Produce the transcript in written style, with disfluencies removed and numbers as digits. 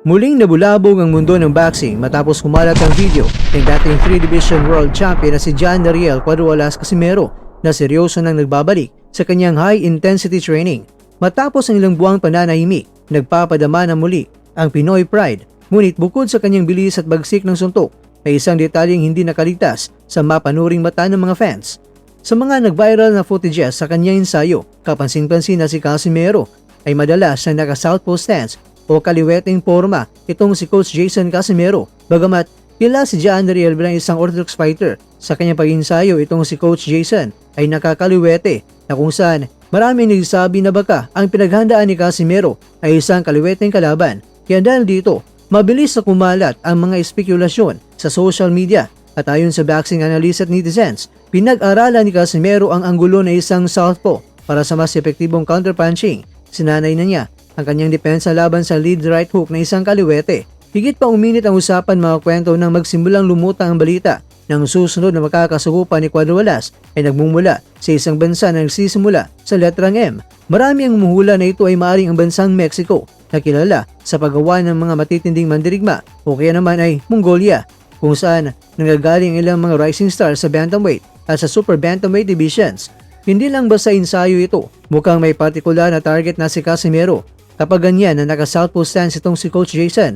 Muling nabulabog ang mundo ng boxing matapos kumalat ang video ng dating 3-division world champion na si John Dariel Cuadruelas Casimero na seryoso nang nagbabalik sa kanyang high-intensity training. Matapos ang ilang buwang pananahimik, nagpapadama na muli ang Pinoy Pride. Ngunit bukod sa kanyang bilis at bagsik ng suntok, may isang detalyeng hindi nakaligtas sa mapanuring mata ng mga fans. Sa mga nag-viral na footages sa kanyang ensayo, kapansin-pansin na si Casimero ay madalas na naka-southpaw stance o kaliweteng forma itong si Coach Jason Casimero. Bagamat kilala si John Dariel bilang isang orthodox fighter, sa kanyang pag-ensayo itong si Coach Jason ay nakakaliwete na kung saan marami nagsasabi na baka ang pinaghandaan ni Casimero ay isang kaliweteng kalaban. Kaya dahil dito, mabilis na kumalat ang mga espekulasyon sa social media at ayon sa boxing analyst at netizens, pinag-aralan ni Casimero ang anggulo na isang southpaw para sa mas epektibong counterpunching. Sinanay na niya ang kanyang depensa laban sa lead right hook na isang kaliwete. Higit pa uminit ang usapan mga kwento nang magsimulang lumutang ang balita ng susunod na makakasukupan ni Cuadruelas ay nagmumula sa isang bansa na nagsisimula sa letrang M. Marami ang humuhula na ito ay maaaring ang bansang Mexico na kilala sa paggawa ng mga matitinding mandirigma o kaya naman ay Mongolia, kung saan nanggagaling ilang mga rising stars sa bantamweight at sa super bantamweight divisions. Hindi lang basta ensayo ito, mukhang may partikular na target na si Casimero. Kapag ganyan na naka-southpaw stance itong si Coach Jason,